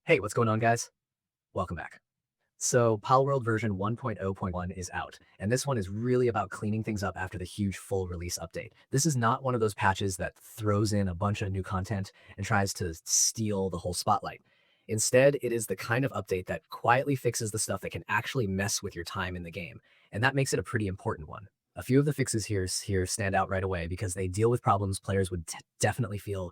Hey, what's going on, guys? Welcome back. So, Palworld version 1.0.1 is out, and this one is really about cleaning things up after the huge full release update. This is not one of those patches that throws in a bunch of new content and tries to steal the whole spotlight. Instead, it is the kind of update that quietly fixes the stuff that can actually mess with your time in the game, and that makes it a pretty important one. A few of the fixes here stand out right away because they deal with problems players would definitely feel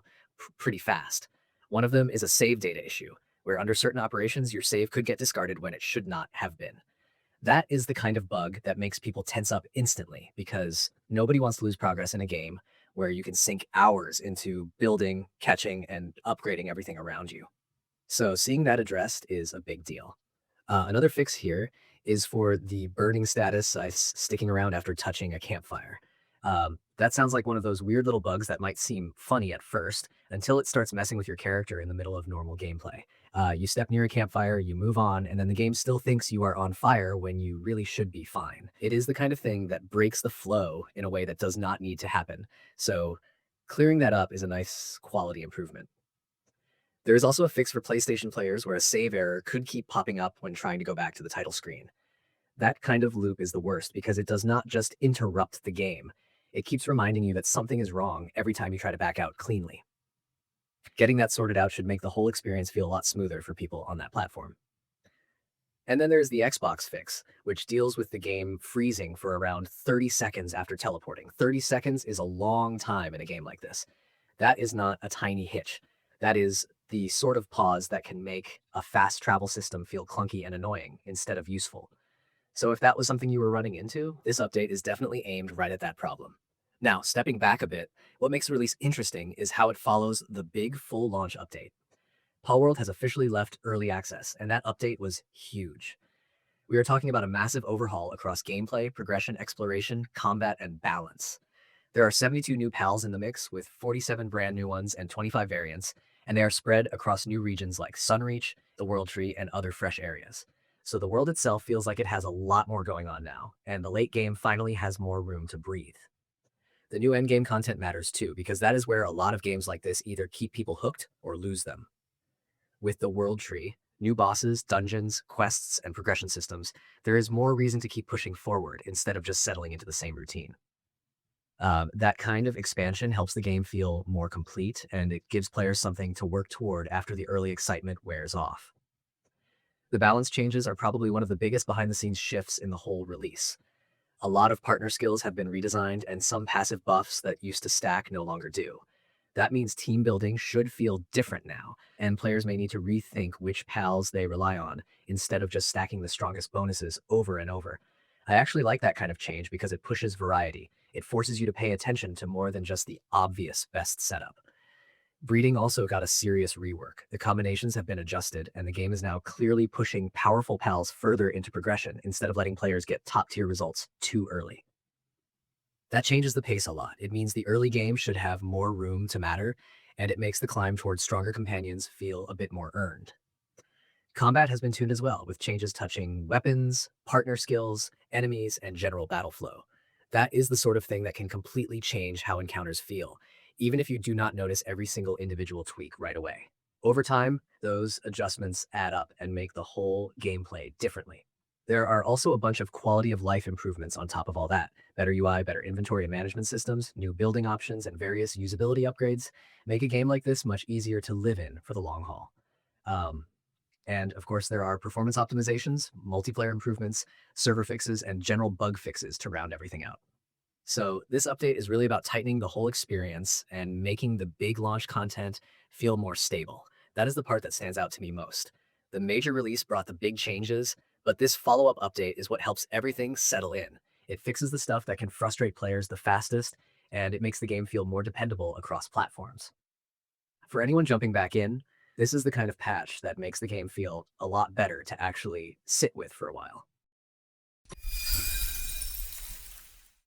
pretty fast. One of them is a save data issue where under certain operations, your save could get discarded when it should not have been. That is the kind of bug that makes people tense up instantly because nobody wants to lose progress in a game where you can sink hours into building, catching, and upgrading everything around you. So seeing that addressed is a big deal. Another fix here is for the burning status sticking around after touching a campfire. That sounds like one of those weird little bugs that might seem funny at first until it starts messing with your character in the middle of normal gameplay. You step near a campfire, you move on, and then the game still thinks you are on fire when you really should be fine. It is the kind of thing that breaks the flow in a way that does not need to happen. So clearing that up is a nice quality improvement. There is also a fix for PlayStation players where a save error could keep popping up when trying to go back to the title screen. That kind of loop is the worst because it does not just interrupt the game. It keeps reminding you that something is wrong every time you try to back out cleanly. Getting that sorted out should make the whole experience feel a lot smoother for people on that platform. And then there's the Xbox fix, which deals with the game freezing for around 30 seconds after teleporting. 30 seconds is a long time in a game like this. That is not a tiny hitch. That is the sort of pause that can make a fast travel system feel clunky and annoying instead of useful. So if that was something you were running into, this update is definitely aimed right at that problem. Now, stepping back a bit, what makes the release interesting is how it follows the big full launch update. Palworld has officially left early access, and that update was huge. We are talking about a massive overhaul across gameplay, progression, exploration, combat, and balance. There are 72 new pals in the mix, with 47 brand new ones and 25 variants, and they are spread across new regions like Sunreach, the World Tree, and other fresh areas. So the world itself feels like it has a lot more going on now, and the late game finally has more room to breathe. The new endgame content matters too, because that is where a lot of games like this either keep people hooked or lose them. With the World Tree, new bosses, dungeons, quests, and progression systems, there is more reason to keep pushing forward instead of just settling into the same routine. That kind of expansion helps the game feel more complete, and it gives players something to work toward after the early excitement wears off. The balance changes are probably one of the biggest behind-the-scenes shifts in the whole release. A lot of partner skills have been redesigned, and some passive buffs that used to stack no longer do. That means team building should feel different now, and players may need to rethink which pals they rely on instead of just stacking the strongest bonuses over and over. I actually like that kind of change because it pushes variety. It forces you to pay attention to more than just the obvious best setup. Breeding also got a serious rework. The combinations have been adjusted, and the game is now clearly pushing powerful pals further into progression instead of letting players get top-tier results too early. That changes the pace a lot. It means the early game should have more room to matter, and it makes the climb towards stronger companions feel a bit more earned. Combat has been tuned as well, with changes touching weapons, partner skills, enemies, and general battle flow. That is the sort of thing that can completely change how encounters feel, even if you do not notice every single individual tweak right away. Over time, those adjustments add up and make the whole gameplay differently. There are also a bunch of quality of life improvements on top of all that. Better UI, better inventory and management systems, new building options, and various usability upgrades make a game like this much easier to live in for the long haul. Um, and of course, there are performance optimizations, multiplayer improvements, server fixes, and general bug fixes to round everything out. So this update is really about tightening the whole experience and making the big launch content feel more stable. That is the part that stands out to me most. The major release brought the big changes, but this follow-up update is what helps everything settle in. It fixes the stuff that can frustrate players the fastest, and it makes the game feel more dependable across platforms. For anyone jumping back in, this is the kind of patch that makes the game feel a lot better to actually sit with for a while.